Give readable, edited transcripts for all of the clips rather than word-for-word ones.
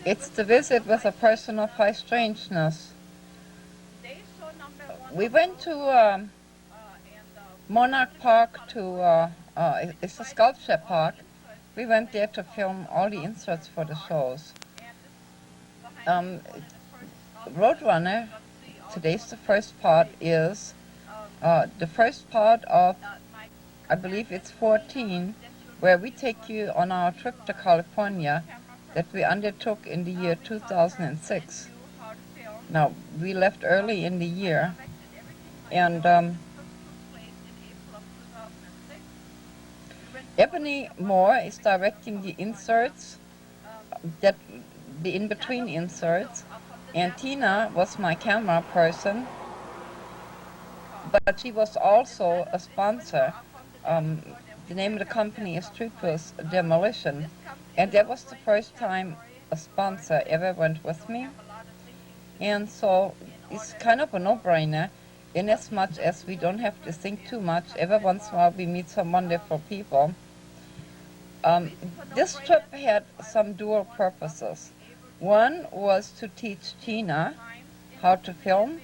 It's the visit with a person of high strangeness. We went to Monarch Park it's a sculpture park. We went there to film all the inserts for the shows. Roadrunner, today's the first part, is the first part of, I believe it's 14, where we take you on our trip to California that we undertook in the year 2006. Now, we left early in the year, and Ebony Moore is directing the inserts, the in-between inserts, and Tina was my camera person, but she was also a sponsor. The name of the company is Tripus Demolition, and that was the first time a sponsor ever went with me. And so it's kind of a no-brainer, in as much as we don't have to think too much. Every once in a while we meet some wonderful people. This trip had some dual purposes. One was to teach Tina how to film,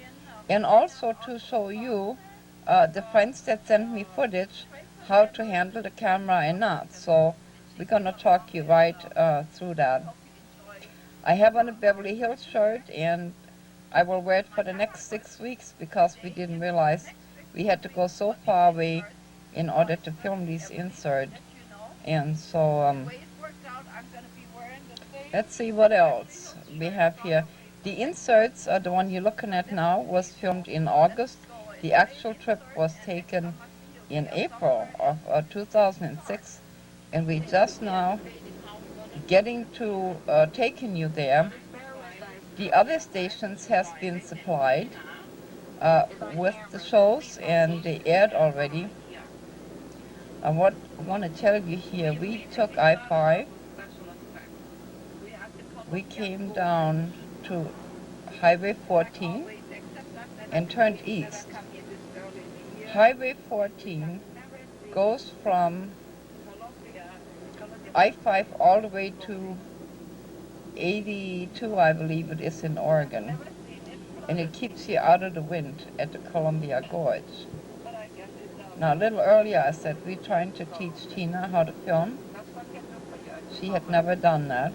and also to show you, the friends that sent me footage, how to handle the camera and not. So we're going to talk you right through that. I have on a Beverly Hills shirt, and I will wear it for the next 6 weeks because we didn't realize we had to go so far away in order to film these inserts. And so let's see what else we have here. The inserts, the one you're looking at now, was filmed in August. The actual trip was taken in April of 2006, and we just now getting to taking you there. The other stations has been supplied with the shows, and they aired already. What I want to tell you here, we took I-5. We came down to Highway 14 and turned east. Highway 14 goes from I-5 all the way to 82, I believe it is, in Oregon. And it keeps you out of the wind at the Columbia Gorge. Now, a little earlier I said we're trying to teach Tina how to film. She had never done that.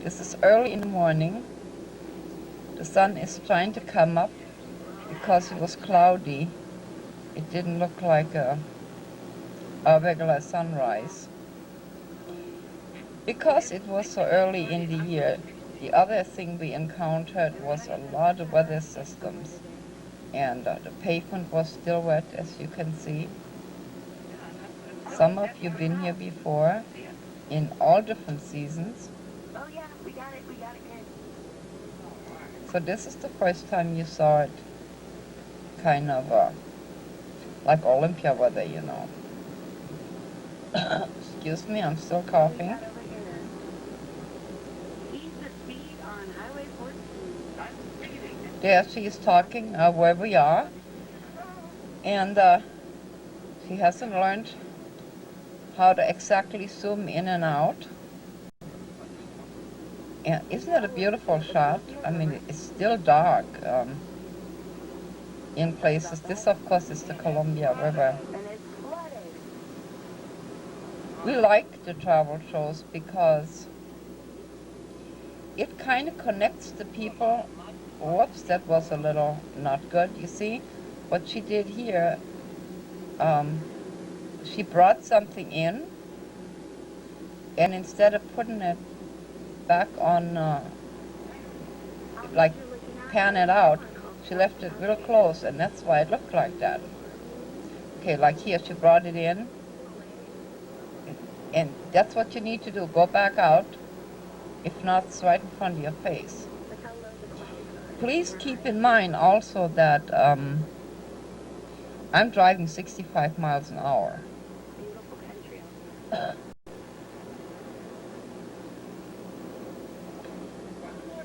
This is early in the morning. The sun is trying to come up because it was cloudy. It didn't look like a regular sunrise. Because it was so early in the year, the other thing we encountered was a lot of weather systems. And the pavement was still wet, as you can see. Some of you have been here before, in all different seasons. Oh yeah, we got it good. So this is the first time you saw it, kind of like Olympia weather, you know. Excuse me, I'm still coughing. There she is talking where we are, and she hasn't learned how to exactly zoom in and out. And isn't it a beautiful shot? I mean, it's still dark in places. This, of course, is the Columbia River. We like the travel shows because it kind of connects the people. Whoops, that was a little not good. You see, what she did here, she brought something in, and instead of putting it back on, like pan it out, she left it real close, and that's why it looked like that. Okay, like here, she brought it in, and that's what you need to do. Go back out. If not, it's right in front of your face. Please keep in mind also that I'm driving 65 miles an hour.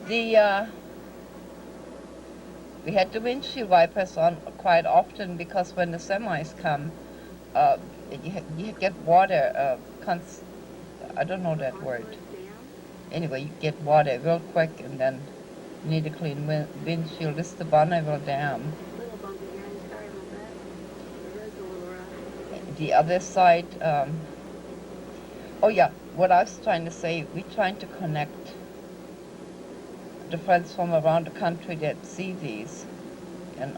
We had the windshield wipers on quite often because when the semis come, you get water I don't know that word. Anyway, you get water real quick, and then you need a clean windshield. This is the Bonneville Dam. The other side, oh yeah, what I was trying to say, we're trying to connect the friends from around the country that see these. And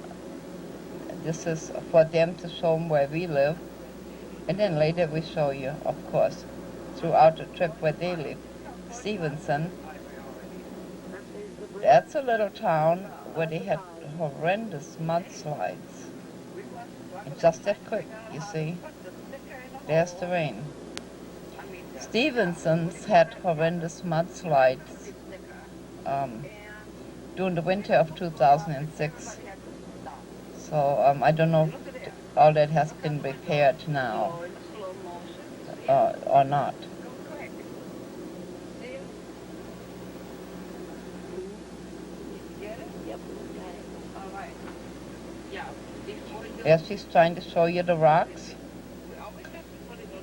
this is for them to show them where we live. And then later we show you, of course, throughout the trip where they live. Stevenson, that's a little town where they had horrendous mudslides. And just that quick, you see. There's the rain. Stevenson's had horrendous mudslides during the winter of 2006. So I don't know if all that has been repaired now or not. Yes, she's trying to show you the rocks.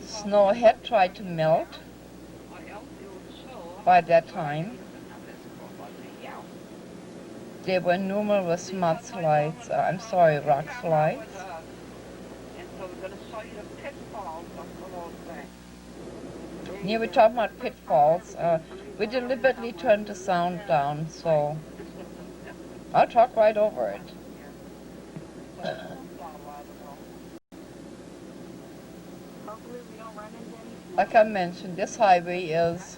Snow had tried to melt by that time. There were numerous mudslides, rock slides. Here we're talking about pitfalls. We deliberately turned the sound down, so I'll talk right over it. Like I mentioned, this highway is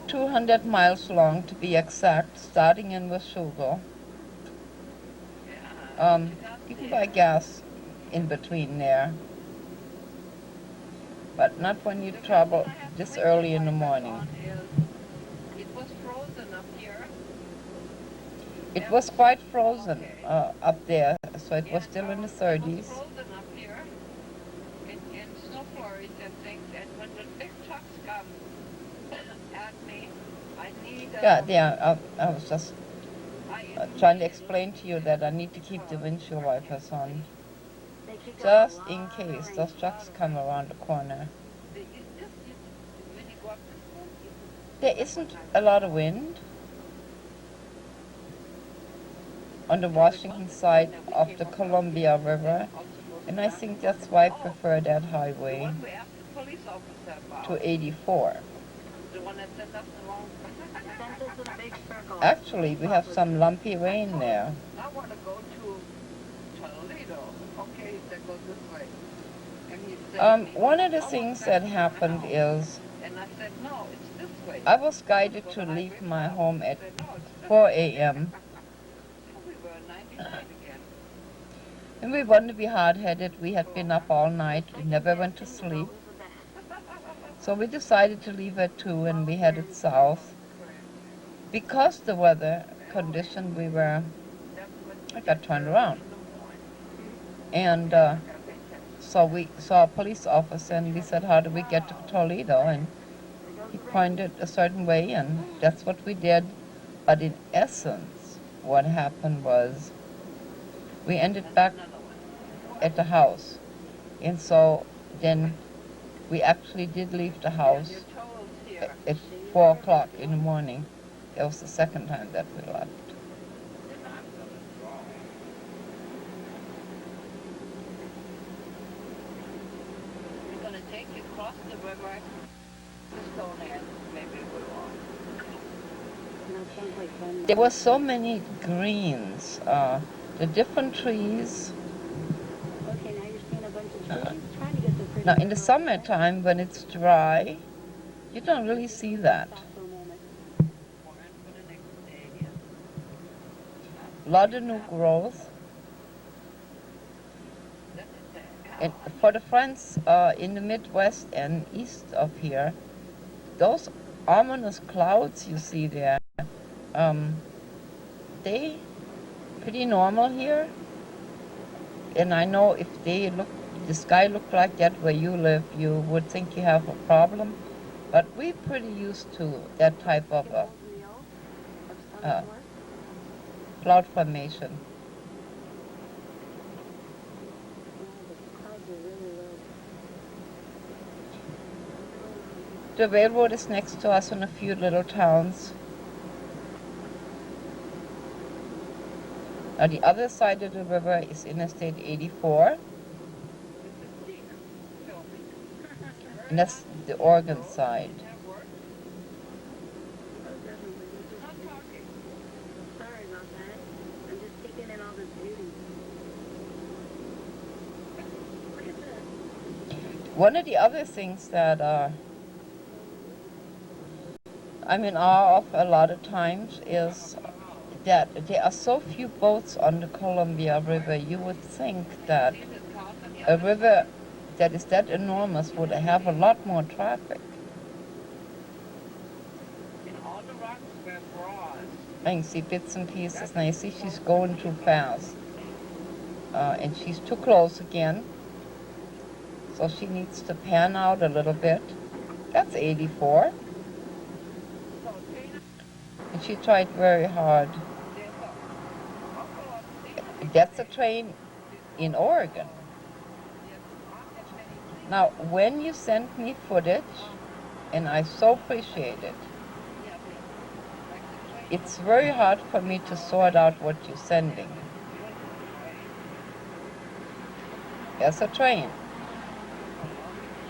200 miles long to be exact, starting in Washougal. You can buy gas in between there, but not when you travel this early in the morning. It was frozen up here. It was quite frozen up there, so it was still in the 30s. Yeah, I was just trying to explain to you that I need to keep the windshield wipers on, just in case those trucks come around the corner. There isn't a lot of wind on the Washington side of the Columbia River, and I think that's why I prefer that highway to 84. Actually, we have some lumpy rain there. I want to go to Toledo. Okay, that goes this way. And he said, one of the things that happened is and I said, no, it's this way. I was guided to leave my home at 4 a.m. We were 95 again. And we wanted to be hard-headed. We had been up all night. We never went to sleep. So we decided to leave at 2 and we headed south. Because the weather condition, I got turned around. And so we saw a police officer and we said, how do we get to Toledo? And he pointed a certain way and that's what we did. But in essence, what happened was we ended back at the house. And so then we actually did leave the house at 4 o'clock in the morning. That was the second time that we left. We're going to take you across the river to Stonehenge, maybe we will. There were so many greens, the different trees. Okay, now you're seeing a bunch of trees. Trying to get the pretty. Now in the summertime when it's dry, you don't really see that. A lot of new growth. And for the friends in the Midwest and east of here, those ominous clouds you see there, they pretty normal here. And I know if the sky looked like that where you live, you would think you have a problem. But we're pretty used to that type of cloud formation. The railroad is next to us in a few little towns. Now the other side of the river is Interstate 84, and that's the Oregon side. Sorry about that. I'm just taking in all this beauty. Look at this. One of the other things that I'm in awe of a lot of times is that there are so few boats on the Columbia River. You would think that a river that is that enormous would have a lot more traffic. And all the rocks were broad. I can see bits and pieces. Now you see she's going too fast. And she's too close again. So she needs to pan out a little bit. That's 84. And she tried very hard. That's a train in Oregon. Now, when you send me footage, and I so appreciate it, it's very hard for me to sort out what you're sending. There's a train.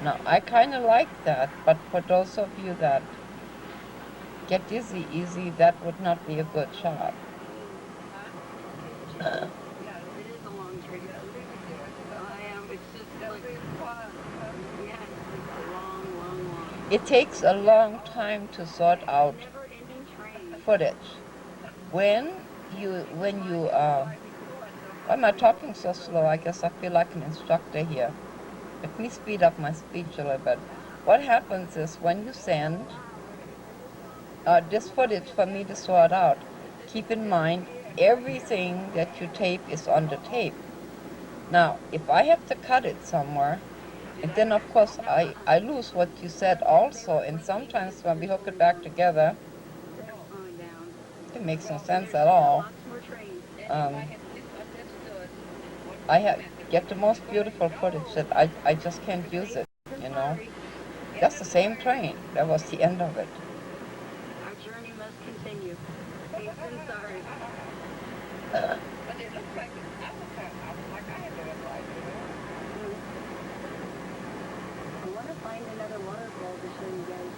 Now, I kind of like that, but for those of you that get dizzy easy, that would not be a good shot. It is a long trip. It's just like, yeah, it's a long. It takes a long time to sort out Never-ending train. footage. When you, why am I talking so slow? I guess I feel like an instructor here. Let me speed up my speech a little bit. What happens is when you send this footage for me to sort out, keep in mind everything that you tape is on the tape. Now, if I have to cut it somewhere, and then of course I lose what you said also, and sometimes when we hook it back together, Slowing down. it makes no sense at all. Lots more trains. I get the most beautiful footage that I just can't use it, you know. That's the same train. That was the end of it. Our journey must continue. Safe and sorry. But it looks like I was like I had to apply to it. I want to find another waterfall to show you guys.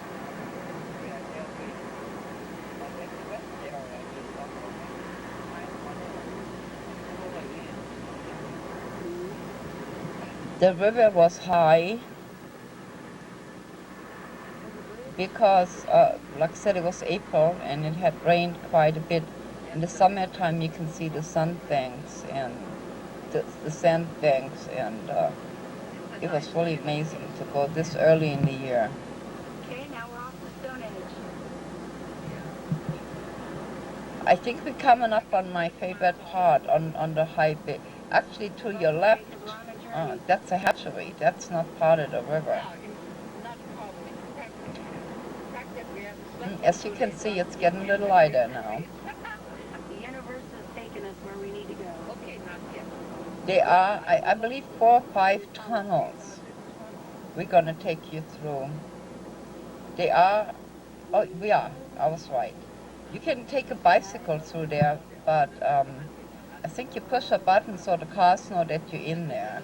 The river was high because, like I said, it was April and it had rained quite a bit. In the summertime, you can see the sandbanks and the sandbanks, and it was really amazing to go this early in the year. Okay, now we're off the Stone Edge. I think we're coming up on my favorite part on the highway. Actually, to your left, that's a hatchery. That's not part of the river. As you can see, it's getting a little lighter now. The universe has taken us where we need to go. Okay, not yet. There are, I believe, 4 or 5 tunnels we're going to take you through. They are, we are, I was right. You can take a bicycle through there, but I think you push a button so the cars know that you're in there.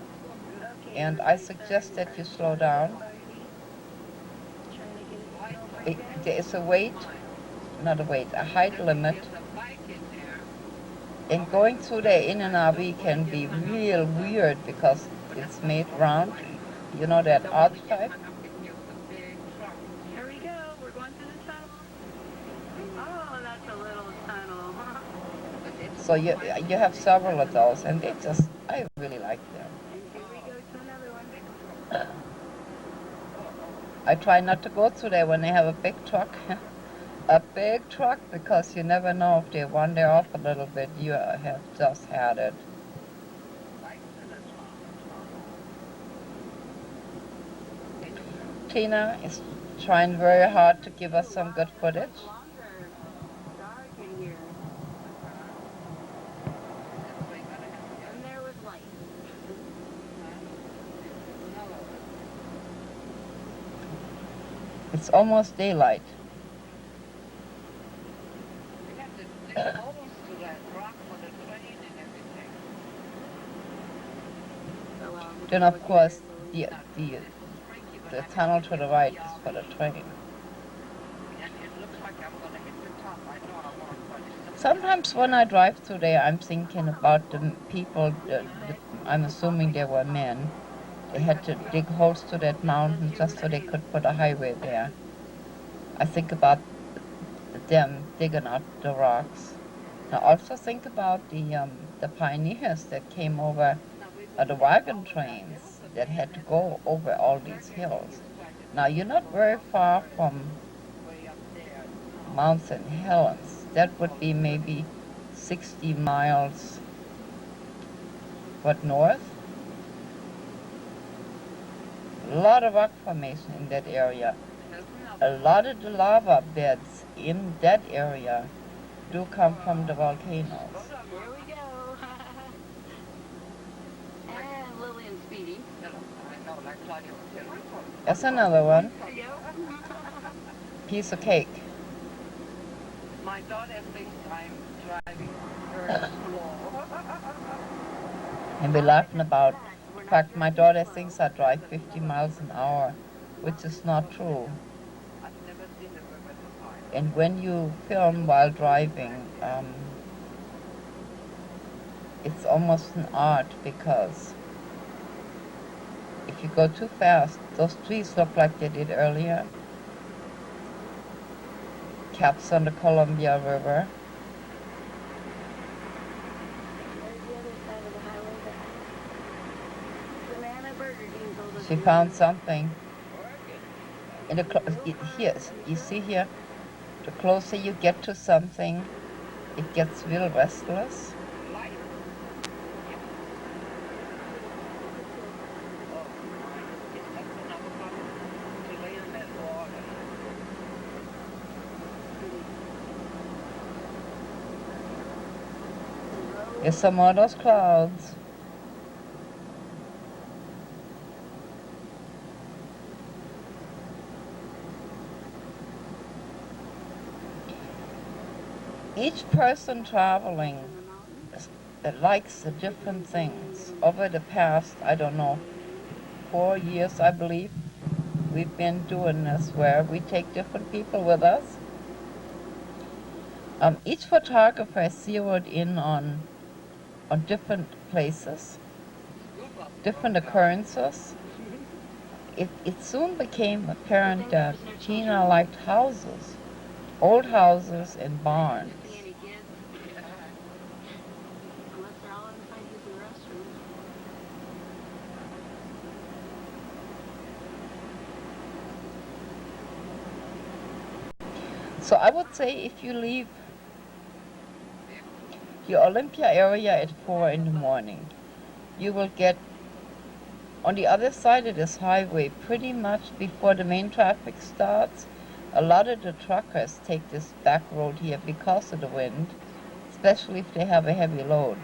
And I suggest that you slow down. There is a a height limit. And going through there in an RV can be real weird because it's made round. You know that arch type? Here we go. We're going through the tunnel. Oh, that's a little tunnel. So you have several of those, and I really like them. And here we go to another one. I try not to go through there when they have a big truck. A big truck, because you never know if they wander off a little bit. You have just had it. Tina is trying very hard to give us some good footage. Longer. Dark in here. And there was light. It's almost daylight. We have to dig holes to that rock for the train and everything. Then of course the Not the this is freaky, but the I'm tunnel gonna to the hit right the is for the train. and it looks like I'm gonna hit the top. I know I won't, but it's Sometimes when I drive through there, I'm thinking about the people. I'm assuming they were men. They had to dig holes to that mountain just so they could put a highway there. I think about them digging out the rocks. I also think about the pioneers that came over, the wagon trains that had to go over all these hills. Now you're not very far from way up there. Mount St. Helens. That would be maybe 60 miles, north? A lot of rock formation in that area. A lot of the lava beds in that area do come from the volcanoes. Here we go. And Lilian speeding. I know, like Claudia was telling me. That's another one. There you go. Piece of cake. My daughter thinks I'm driving very slow. And we're laughing about the fact my daughter thinks I drive 50 miles an hour, which is not true. I've never seen a river so high. And when you film while driving, it's almost an art, because if you go too fast, those trees look like they did earlier. Caps on the Columbia River. She found something. In the here, you see here, the closer you get to something, it gets real restless. Light. Oh, it's just another one to lay in that water. There's some more of those clouds. Each person traveling likes the different things. Over the past, I don't know, 4 years, I believe, we've been doing this, where we take different people with us. Each photographer zeroed in on different places, different occurrences. It soon became apparent that Gina liked houses, old houses and barns. Unless they're all inside using restrooms. So I would say if you leave your Olympia area at 4 in the morning, you will get on the other side of this highway pretty much before the main traffic starts. A lot of the truckers take this back road here because of the wind, especially if they have a heavy load.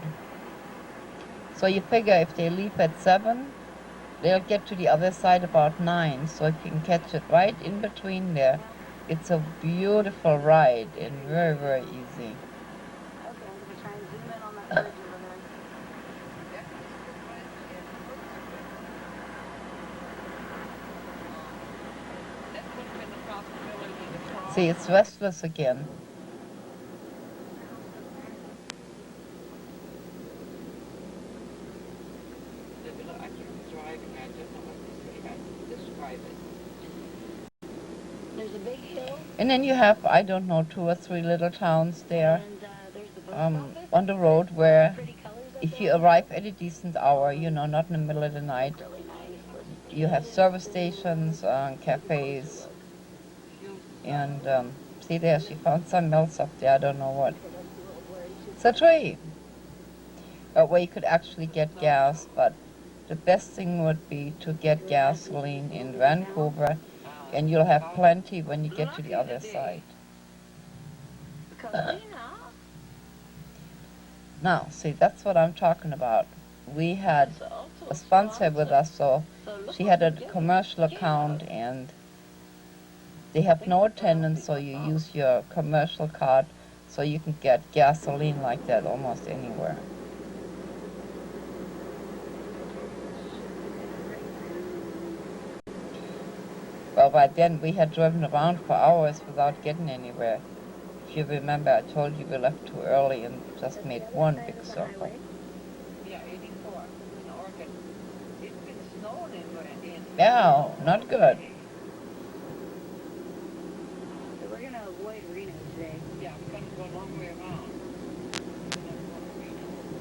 So you figure if they leave at 7, they'll get to the other side about 9. So if you can catch it right in between there, it's a beautiful ride and very, very easy. Okay, I'm going to try and zoom in on that bridge over there. That would have been a possibility to cross. See, it's restless again. I can't be driving, I don't know what to say, how to describe it. There's a big hill. And then you have, I don't know, 2 or 3 little towns there And there's the post office. on the road where Pretty colors up if there. you arrive at a decent hour, not in the middle of the night, Really nice. you have service stations, cafes, and see there, she found something else up there, I don't know what. It's a tree. Where you could actually get gas, but the best thing would be to get gasoline in Vancouver, and you'll have plenty when you get to the other side. Now, see, that's what I'm talking about. We had a sponsor with us, so she had a commercial account, and They have no attendance, so you use your commercial card, so you can get gasoline like that almost anywhere. Well, by then we had driven around for hours without getting anywhere. If you remember, I told you we left too early and just made one big circle. Yeah, 84 in Oregon. It's been snowing in Yeah, not good. So we're going to avoid Reno today. Yeah, we're going to go a long way around.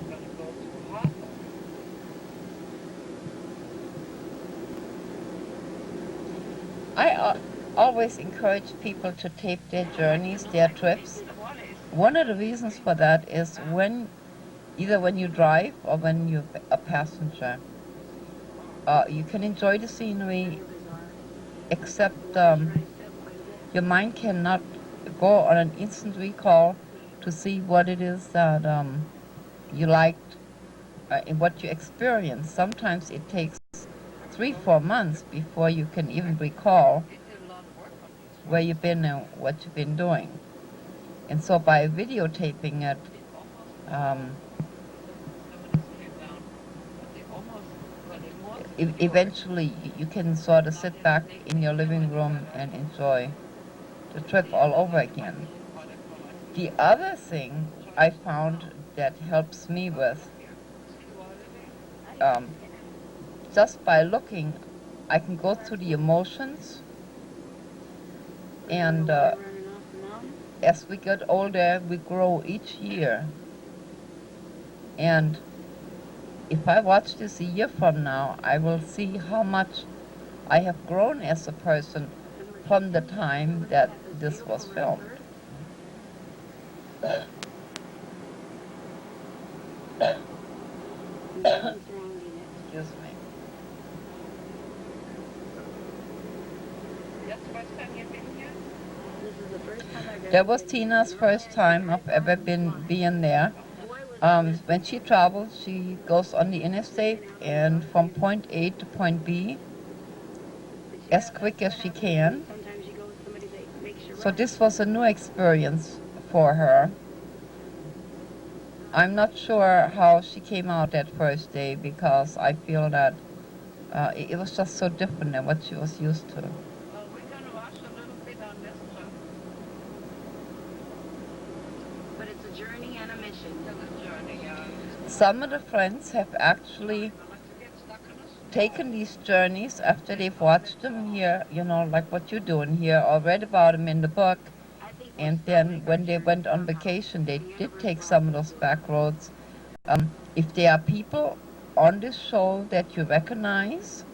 We're going to go to Hawthorne. I always encourage people to tape their journeys, their trips. One of the reasons for that is either when you drive or when you're a passenger, you can enjoy the scenery, except your mind cannot go on an instant recall to see what it is that you liked and what you experienced. Sometimes it takes 3-4 months before you can even recall where you've been and what you've been doing. And so by videotaping it, eventually you can sort of sit back in your living room and enjoy the trip all over again. The other thing I found that helps me with, just by looking, I can go through the emotions, and as we get older, we grow each year. And if I watch this a year from now, I will see how much I have grown as a person from the time that this was filmed. Excuse me. That's the first time you've been here? This is the first time I've ever That was Tina's first time of ever being there. When she travels, she goes on the interstate and from point A to point B as quick as she can. Sometimes you go with somebody that makes you So this was a new experience for her. I'm not sure how she came out that first day because I feel that it was just so different than what she was used to. Well, we're going to watch a little bit on this one. But it's a journey and a mission. It's a journey, Some of the friends have actually taken these journeys after they've watched them here, you know, like what you're doing here, or read about them in the book. And then when they went on vacation, they did take some of those back roads. If there are people on this show that you recognize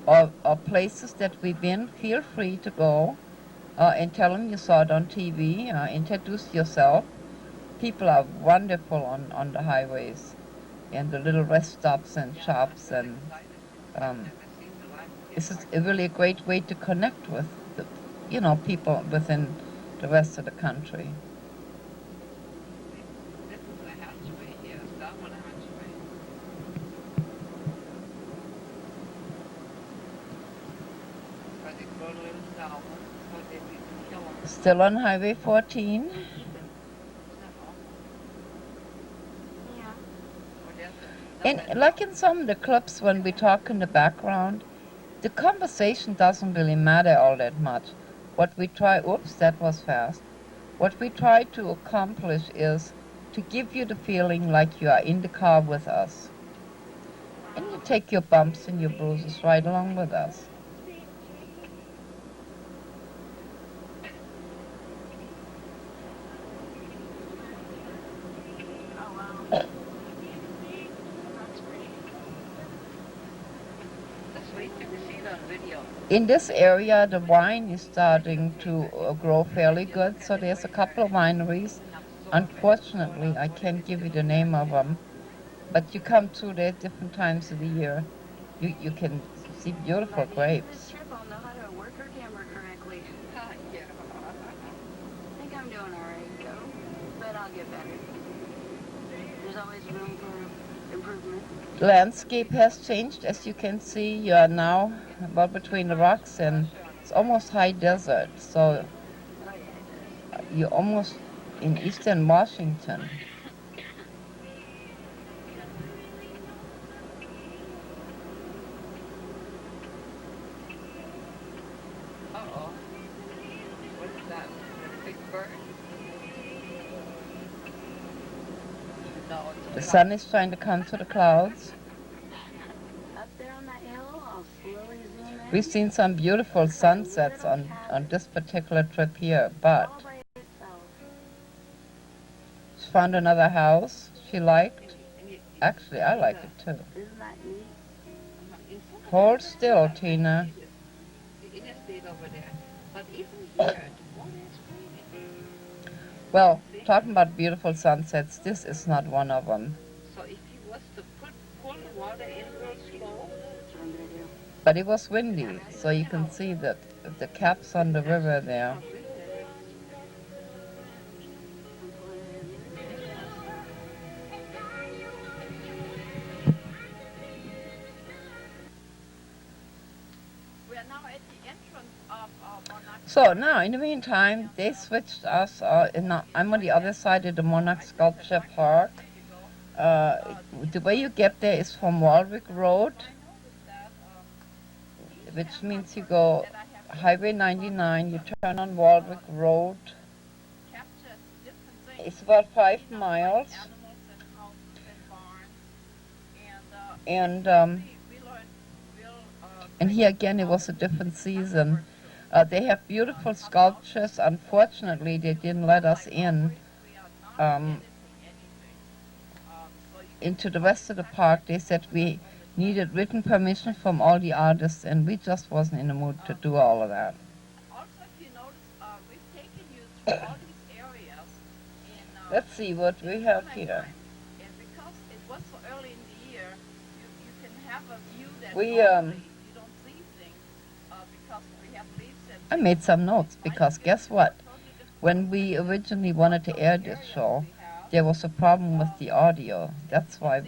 or places that we've been, feel free to go and tell them you saw it on TV. Introduce yourself. People are wonderful on the highways and the little rest stops and shops, and this is really a great way to connect with people within the rest of the country. This is the hatchway here. Stop on the hatchway. But they go a little south, so they can kill them. Still on Highway 14. And like in some of the clips when we talk in the background, the conversation doesn't really matter all that much. What we try, oops, that was fast. What we try to accomplish is to give you the feeling like you are in the car with us. And you take your bumps and your bruises right along with us. In this area, the wine is starting to grow fairly good, so there's a couple of wineries. Unfortunately, I can't give you the name of them, but you come through there at different times of the year. You can see beautiful grapes. I'll know how to work her camera correctly. Yeah. I think I'm doing all right, though, but I'll get better. There's always room for improvement. The landscape has changed, as you can see. You are now about between the rocks and It's almost high desert, so you're almost in eastern Washington. Uh-oh. What's that? A big bird? No, it's The a sun is trying to come through the clouds. Up there on that hill, I'll slowly zoom in. We've seen some beautiful sunsets on this particular trip here, but All by itself. she found another house she liked. Actually, I like it too. Isn't that neat? Hold still, Tina. The interstate over there. But even here, the water is green. Well, talking about beautiful sunsets, this is not one of them. So if he was to pull the water in real slow, That's what I'm gonna do. But it was windy, so you can see that the caps on the river there. I'm pulling it in here. we are now at the entrance of Monarch. So now, in the meantime, they switched us. I'm on the other side of the Monarch Sculpture Park. The way you get there is from Warwick Road, which means you go Highway 99, you turn on Warwick Road. It's about 5 miles. And here again, it was a different season. They have beautiful sculptures. Unfortunately, they didn't let us in into the rest of the park. They said we needed written permission from all the artists, and we just wasn't in the mood to do all of that. Also, if you notice, we've taken you through all these areas in Let's see what we have here. and because it was so early in the year, you can have a view that We, normally you don't see things because we have leaves and I made some notes because guess what? When we originally wanted to air this show, there was a problem with the audio. That's why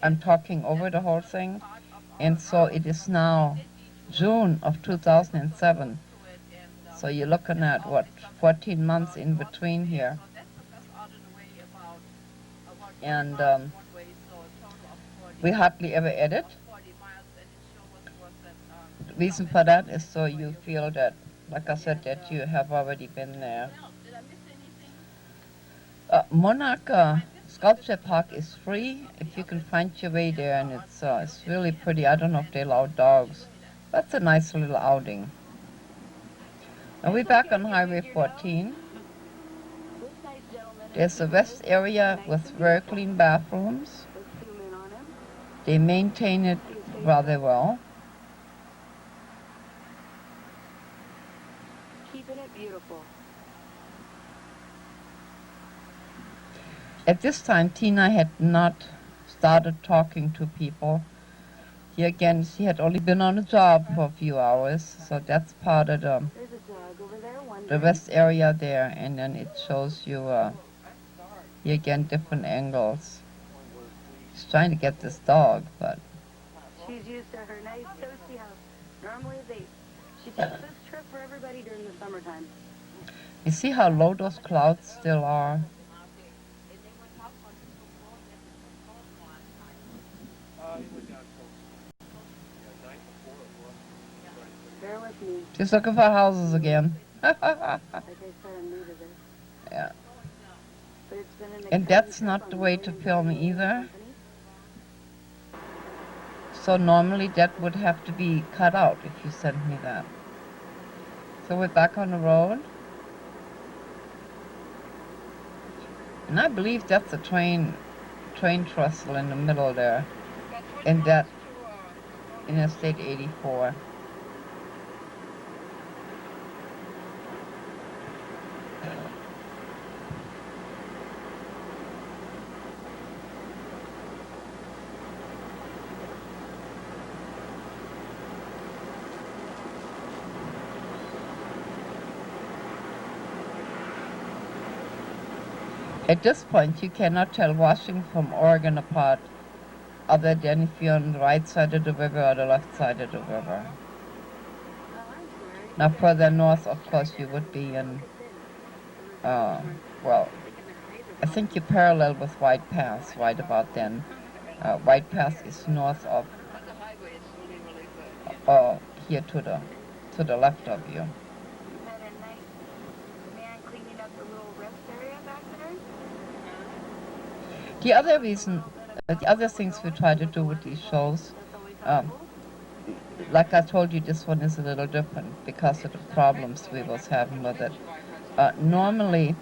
I'm talking over the whole thing. And so it is now June of 2007. So you're looking at, what, 14 months in between here. And we hardly ever edit. The reason for that is so you feel that, like I said, that you have already been there. Monarch Sculpture Park is free if you can find your way there, and it's really pretty. I don't know if they allow dogs. That's a nice little outing. Now we're back on Highway 14. There's a west area with very clean bathrooms. Let's zoom in on him. They maintain it rather well. Keeping it beautiful. At this time, Tina had not started talking to people. Here again, she had only been on the job for a few hours, so that's part of There's a dog over there. the west area there, and then it shows you here again different angles. She's trying to get this dog, but She's used to her nice toasty house. Normally she takes this trip for everybody during the summertime. you see how low those clouds still are? Bear with me. She's looking for houses again. Like I said, I'm new to this. Yeah. But it's been an And exciting that's trip not on the way to Lilian's film amazing either. company. So normally that would have to be cut out if you sent me that. So we're back on the road. And I believe that's a train trestle in the middle there. And that Interstate 84. At this point, you cannot tell Washington from Oregon apart, other than if you're on the right side of the river or the left side of the river. Oh, I'm Now further north, of course, you would be in, well, I think you parallel with White Pass right about then. White Pass is north of, But the highway is really, really good. Yeah. here to the left of you. Is that a nice man cleaning up the little rest area back there? The other reason, the other things we try to do with these shows, That's always um, helpful. like I told you, this one is a little different because of the problems we was having with it. Normally,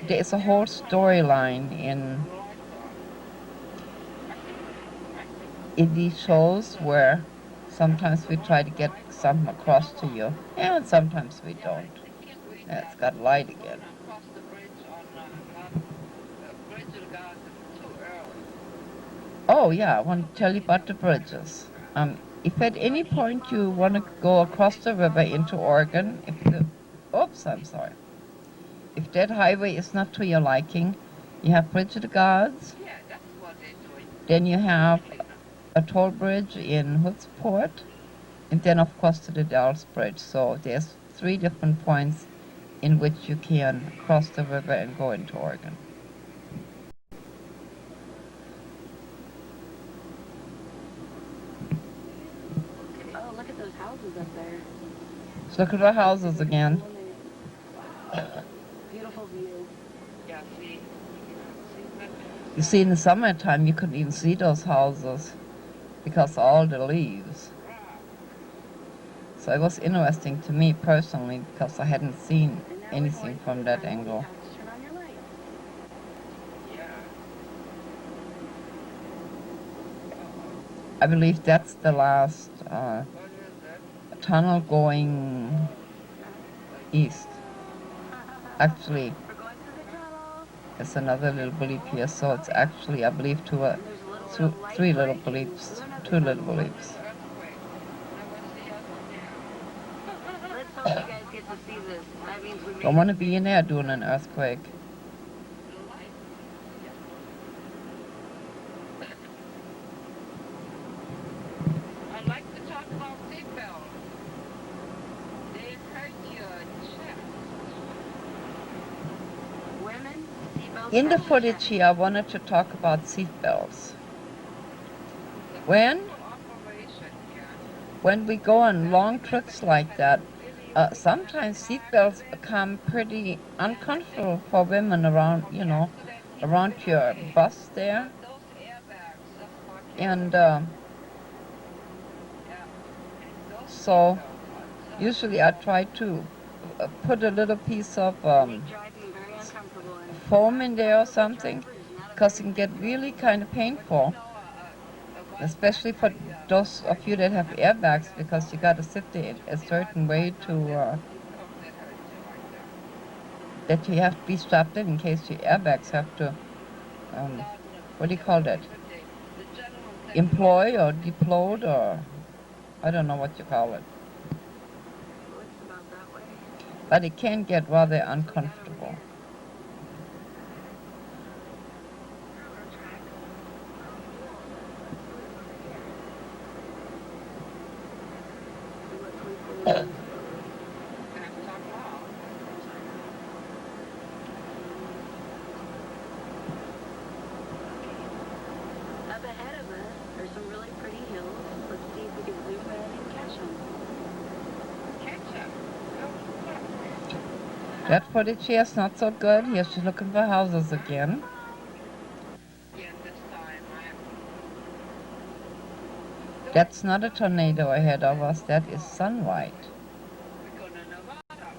there is a whole storyline in these shows where sometimes we try to get something across to you, and sometimes we don't. Yeah, it's got light again. Across the bridge on Bridge of God too early. Oh yeah, I want to tell you about the bridges. If at any point you want to go across the river into Oregon, I'm sorry. If that highway is not to your liking, you have Bridge of the Gods, Yeah, that's what they're doing. then you have a toll bridge in Hoodsport, and then of course to the Dalles Bridge. So there's 3 different points in which you can cross the river and go into Oregon. Oh, look at those houses up there. So look at the houses again. Beautiful view. Yeah, see. You see, in the summertime you couldn't even see those houses because of all the leaves. So it was interesting to me personally because I hadn't seen anything from that angle. Turn on your light. Yeah. I believe that's the last What is that? tunnel going east. Actually, We're going through the tunnel. it's another little bleep here, so it's actually, I believe, And there's a little bit of light 3 little break. bleeps, Doing up the 2 little tunnel. bleeps. Earthquake. Never see us there. Let's hope you guys get to see this. That means we made Don't want to be in there doing an earthquake. I'd like to talk about seatbelts. They hurt your chest. women seatbelts. In the footage here, I wanted to talk about seatbelts. When Operation, yeah. when we go on long trips like that, sometimes seatbelts become pretty uncomfortable for women around, around your bus there. Those airbags, that's what And those so usually I try to put a little piece of Drive me very uncomfortable. And foam in there or something, because it can get really kind of painful, especially for those of you that have airbags, because you got to sit there a certain way to that you have to be strapped in case your airbags have to, what do you call that? Employ or deplode, or I don't know what you call it. it's about that way. But it can get rather uncomfortable. Up ahead of us are some really pretty hills. Let's see if we can zoom in and catch them. That footage here is not so good. Here she's looking for houses again. That's not a tornado ahead of us. That is sunlight. We're going to Nevada.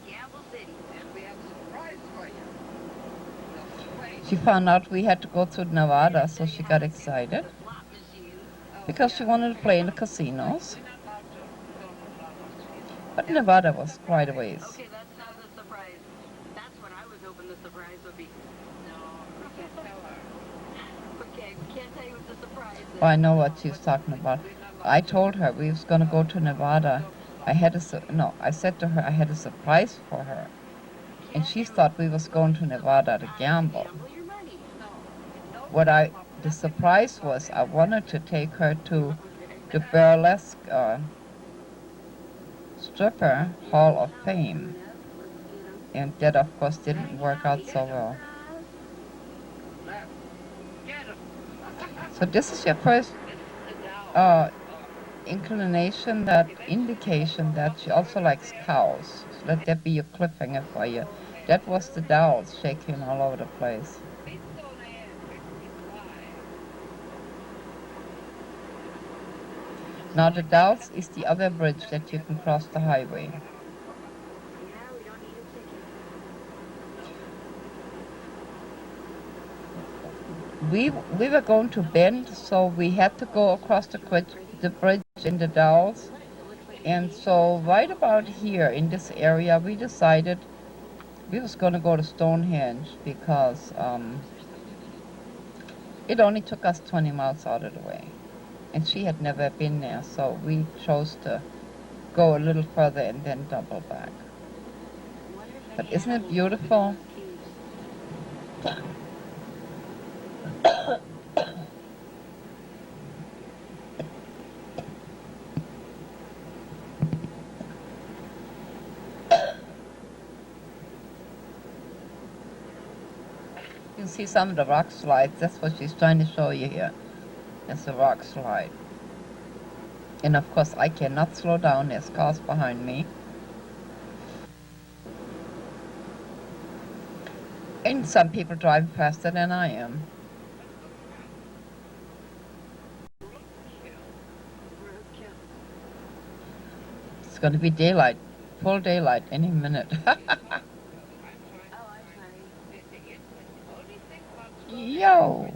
Gamble City. And we have a surprise for you. She found out we had to go to Nevada, so she got excited Slot machine. because she wanted to play in the casinos. But Nevada was quite a ways. Okay, that's not the surprise. That's what I was hoping the surprise would be. No, we can't tell her. Okay, we can't tell you what the surprise is. Oh, I know what she's talking about. I told her we was going to go to Nevada. I said to her I had a surprise for her. And she thought we was going to Nevada to gamble. Gamble your money. The surprise was I wanted to take her to the burlesque stripper hall of fame. And that, of course, didn't work out so well. So this is your first inclination, that indication that she also likes cows. So let that be your cliffhanger for you. That was the dowels shaking all over the place. Now the dowels is the other bridge that you can cross the highway. We were going to Bend, so we had to go across the bridge in the Dalles. And so right about here in this area, we decided we was going to go to Stonehenge because it only took us 20 miles out of the way. And she had never been there, so we chose to go a little further and then double back. But isn't it beautiful? You can see some of the rock slides. That's what she's trying to show you here. That's a rock slide. And of course I cannot slow down. There's cars behind me. And some people drive faster than I am. It's going to be daylight, full daylight any minute. Yo!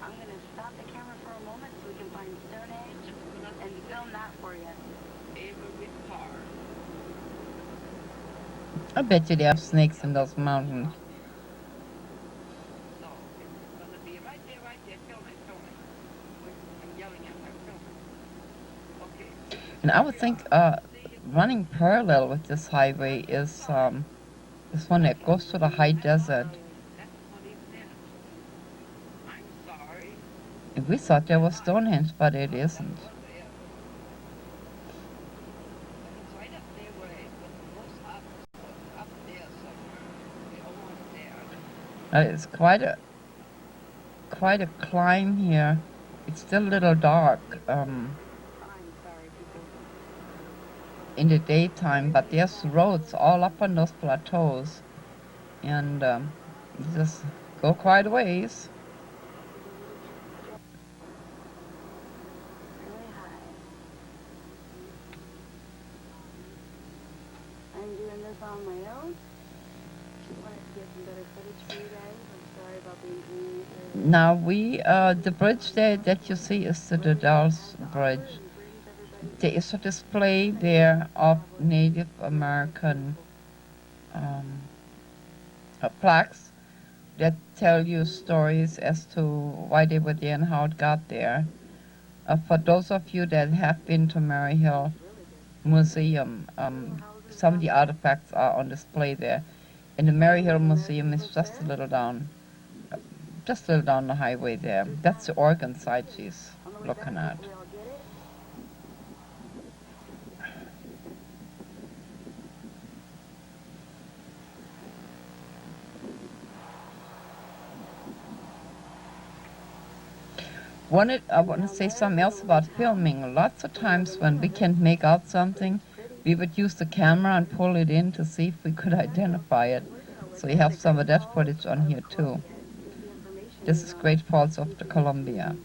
I'm going to stop the camera for a moment so we can find Stonehenge and film that for you. I bet you they have snakes in those mountains. And I would think running parallel with this highway is one that goes to the high desert. And we thought there was Stonehenge, but it isn't. It's quite a climb here. It's still a little dark in the daytime, but there's roads all up on those plateaus, and you just go quite a ways. I'm doing this on my own. Wanted to get some better footage for you guys. I'm sorry about the inconvenience. Now the bridge there that you see is the Dalles Bridge. There is a display there of Native American plaques that tell you stories as to why they were there and how it got there. For those of you that have been to Maryhill Museum, some of the artifacts are on display there. And the Maryhill Museum is just a little down the highway there. That's the Oregon side she's looking at. I want to say something else about filming. Lots of times when we can't make out something, we would use the camera and pull it in to see if we could identify it. So you have some of that footage on here too. This is Great Falls of the Columbia.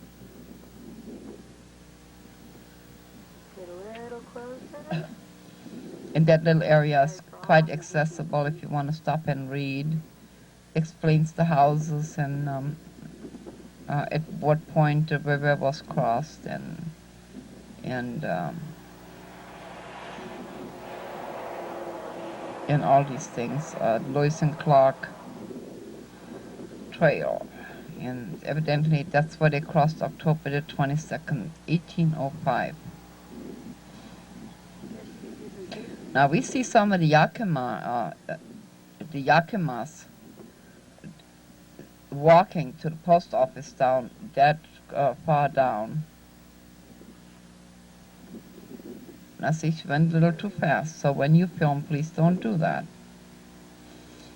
And that little area is quite accessible if you want to stop and read. Explains the houses and at what point the river was crossed and all these things. Lewis and Clark Trail, and evidently that's where they crossed October the 22nd, 1805. Now we see some of the Yakimas walking to the post office down that far down. And I see she went a little too fast, so when you film, please don't do that,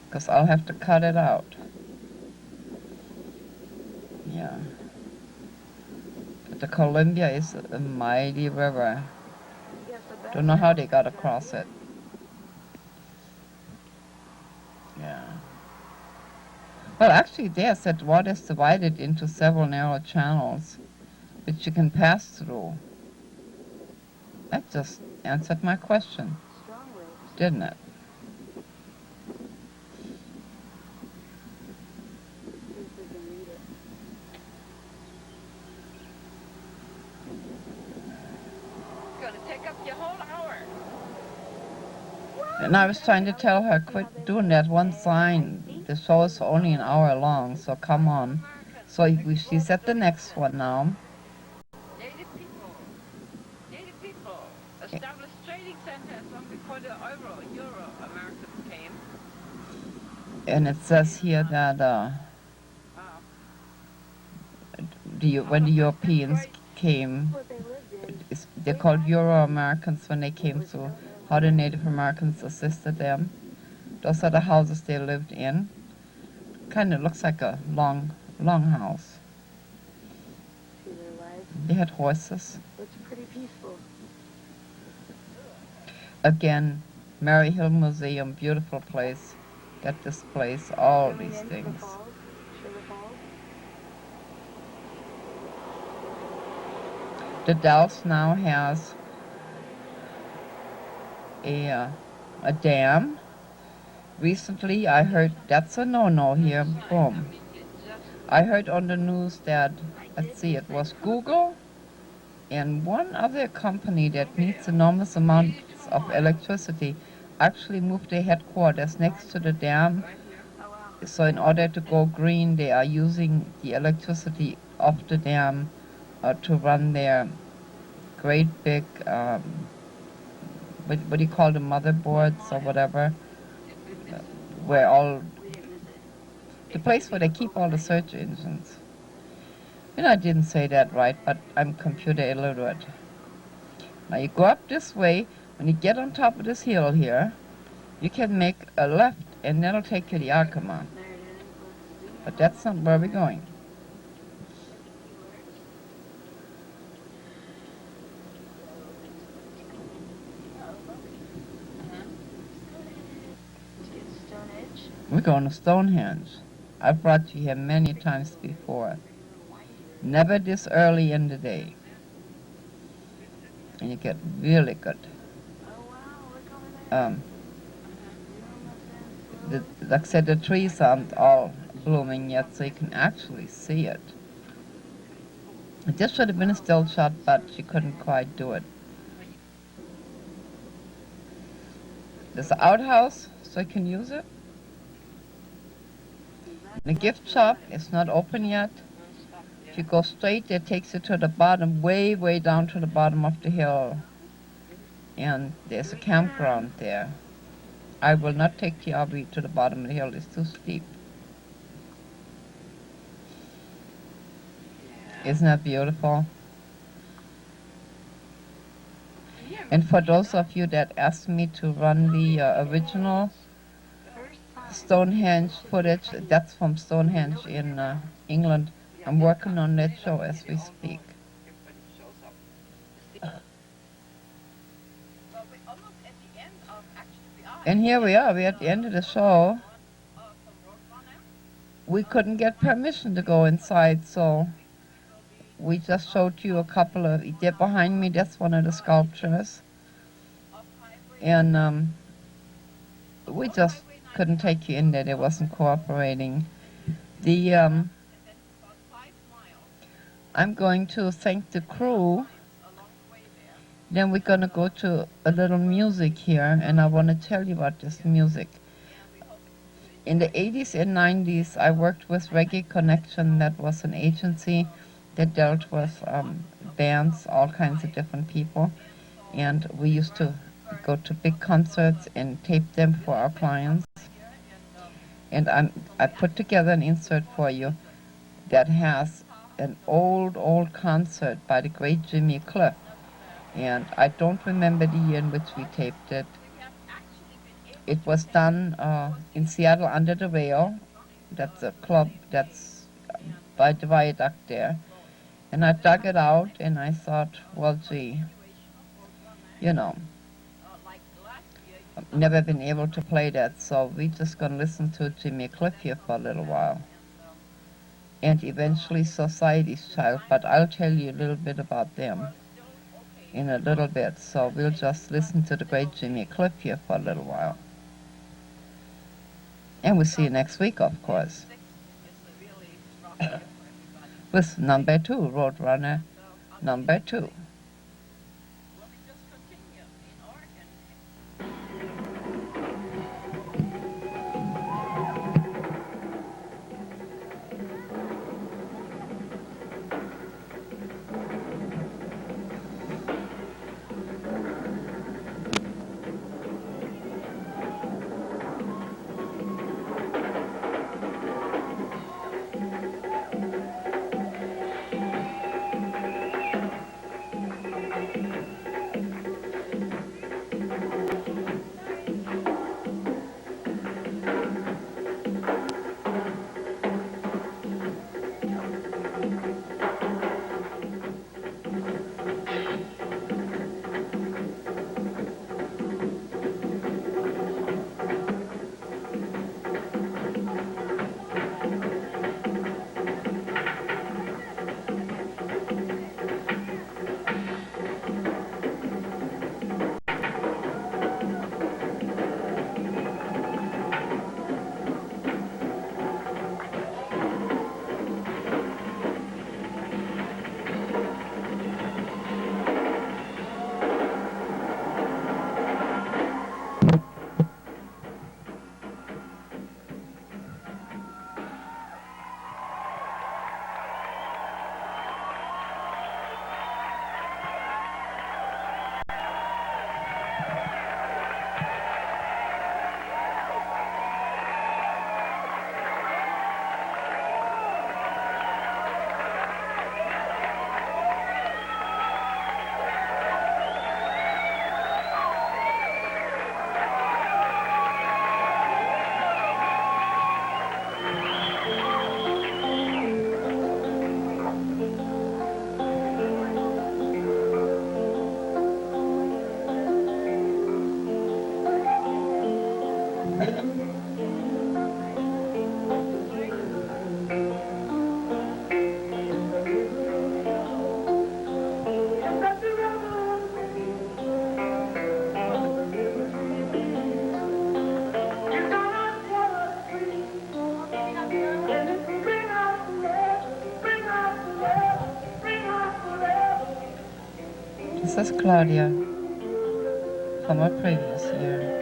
because I'll have to cut it out. Yeah. But the Columbia is a mighty river. Don't know how they got across it. Yeah. Well, actually, there's that water is divided into several narrow channels, which you can pass through. That just answered my question, didn't it? It's gonna take up your whole hour. And I was trying to tell her, quit doing that one sign. The show is only an hour long, so come on. So she's at the next one now. Native people established trading centers long before the Euro Americans came. And it says here that when the Europeans came, they're called Euro-Americans when they came through, how the Native Americans assisted them. Those are the houses they lived in. Kind of looks like a long house. They had horses. It's pretty peaceful. Again, Mary Hill Museum, beautiful place. That displays all these things. The Dalles now has a dam. Recently, I heard that's a no-no here. Boom. I heard on the news that, let's see, it was Google and one other company that needs enormous amounts of electricity actually moved their headquarters next to the dam. So in order to go green, they are using the electricity of the dam to run their great big, what do you call them, motherboards or whatever, where all, the place where they keep all the search engines. You know, I didn't say that right, but I'm computer illiterate. Now you go up this way, when you get on top of this hill here, you can make a left and that'll take you to Yakima. But that's not where we're going. We're going to Stonehenge. I've brought you here many times before. Never this early in the day. And you get really good. Like I said, the trees aren't all blooming yet, so you can actually see it. This should have been a still shot, but she couldn't quite do it. There's an outhouse, so you can use it. The gift shop is not open yet. If you go straight, it takes you to the bottom, way, way down to the bottom of the hill. And there's a campground there. I will not take the RV to the bottom of the hill, it's too steep. Isn't that beautiful? And for those of you that asked me to run the original Stonehenge footage, that's from Stonehenge in England. I'm working on that show as we speak. And here we are, we're at the end of the show. We couldn't get permission to go inside, so we just showed you a couple of, there behind me, that's one of the sculptures. And we just couldn't take you in there, they wasn't cooperating. I'm going to thank the crew. Then we're going to go to a little music here, and I want to tell you about this music. In the 80s and 90s, I worked with Reggae Connection. That was an agency that dealt with bands, all kinds of different people. And we used to go to big concerts and tape them for our clients. And I put together an insert for you that has an old concert by the great Jimmy Cliff. And I don't remember the year in which we taped it. It was done in Seattle under the rail. That's a club that's by the viaduct there. And I dug it out and I thought, well, gee, you know, I've never been able to play that, so we're just going to listen to Jimmy Cliff here for a little while. And eventually Society's Child, but I'll tell you a little bit about them in a little bit. So we'll just listen to the great Jimmy Cliff here for a little while. And we'll see you next week, of course. With number 2, Roadrunner number 2. This is Claudia from a previous year.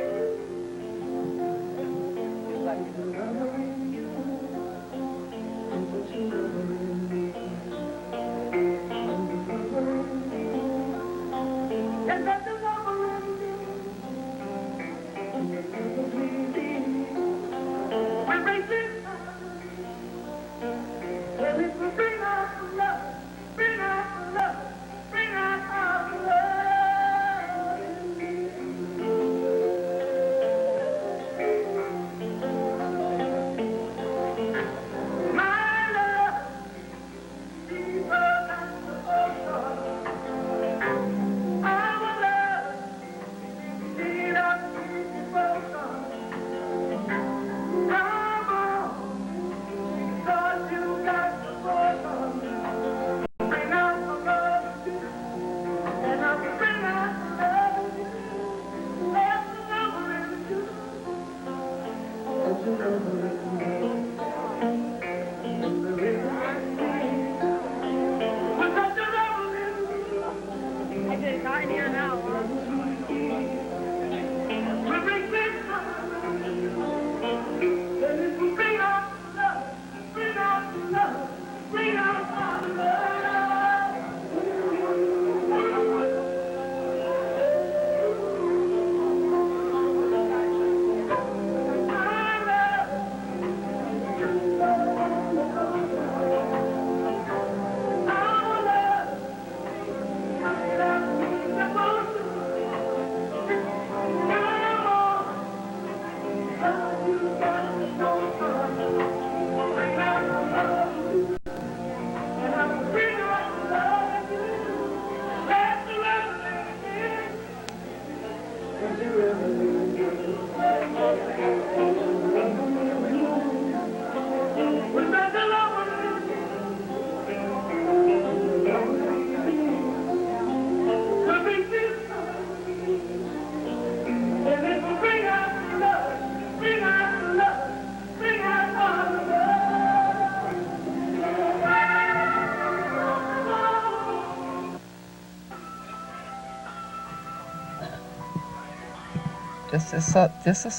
This is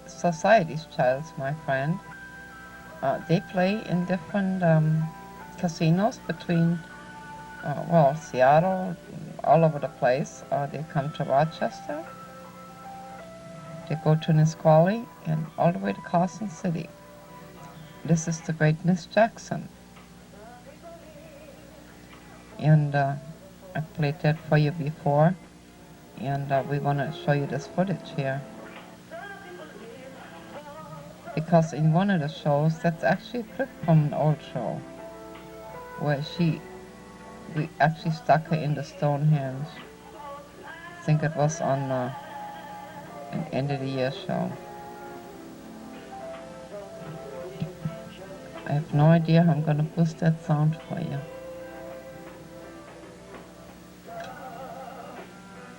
society's childs, my friend. They play in different casinos between Seattle, all over the place. They come to Rochester. They go to Nisqually and all the way to Carson City. This is the great Miss Jackson. And I played that for you before. And we want to show you this footage here. Because in one of the shows, that's actually a clip from an old show where we actually stuck her in the Stonehenge. I think it was on an end of the year show. I have no idea how I'm going to boost that sound for you.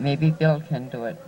Maybe Bill can do it.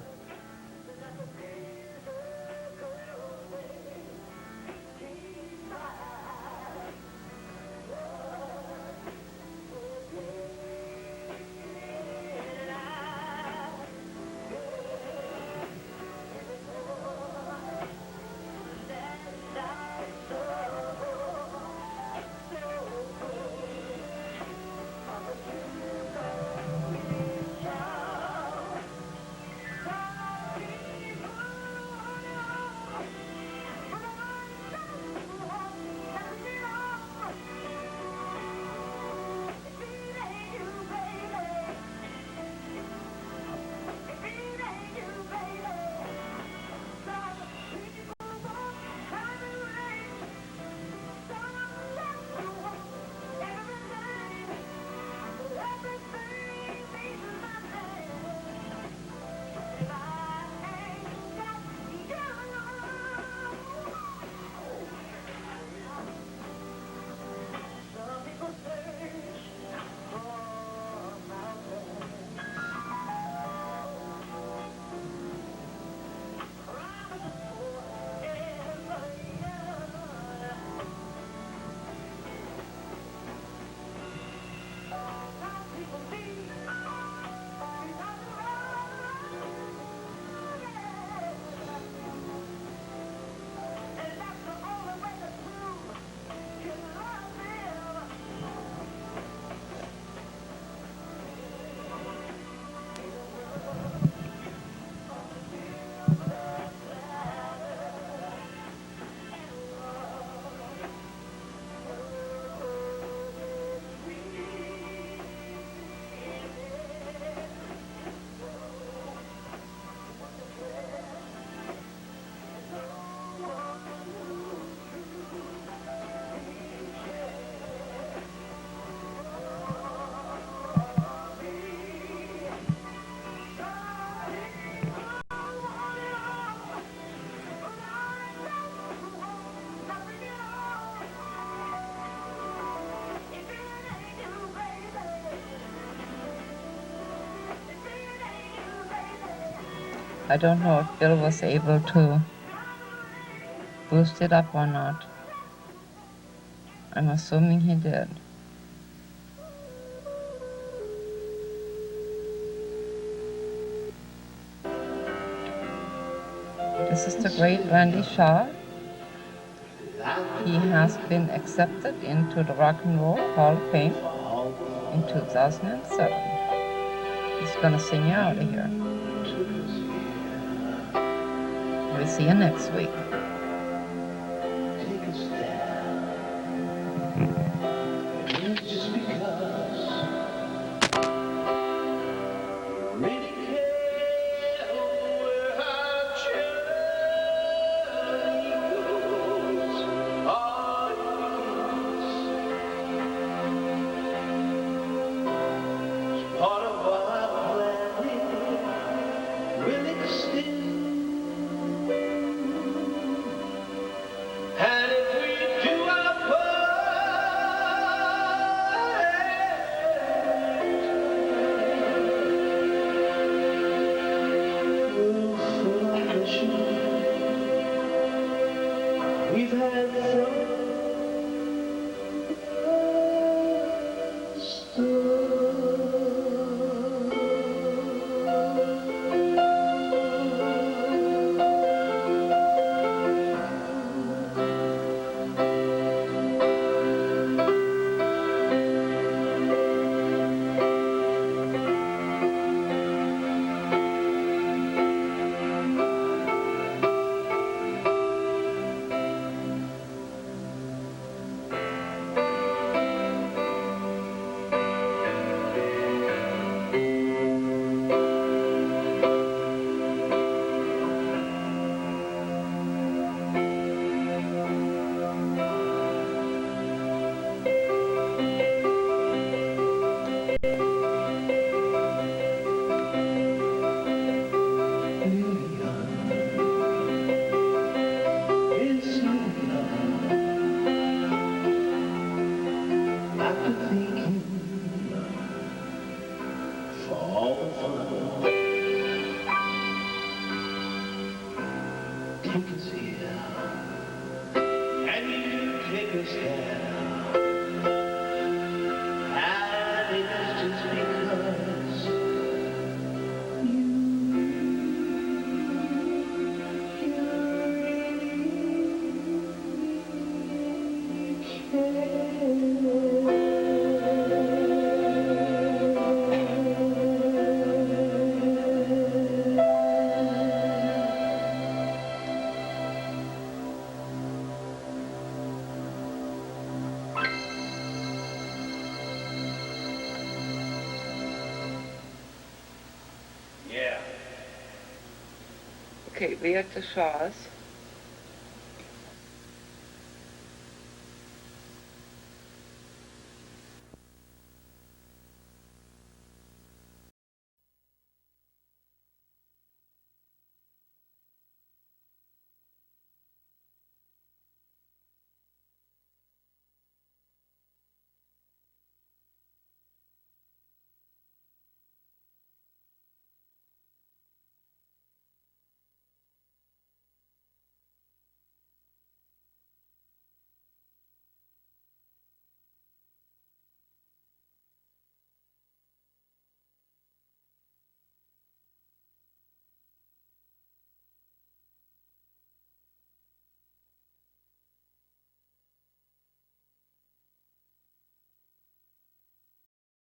I don't know if Bill was able to boost it up or not. I'm assuming he did. This is the great Randy Shaw. He has been accepted into the Rock and Roll Hall of Fame in 2007. He's gonna sing you out of here. We'll see you next week. Okay, we're at the Shaw's.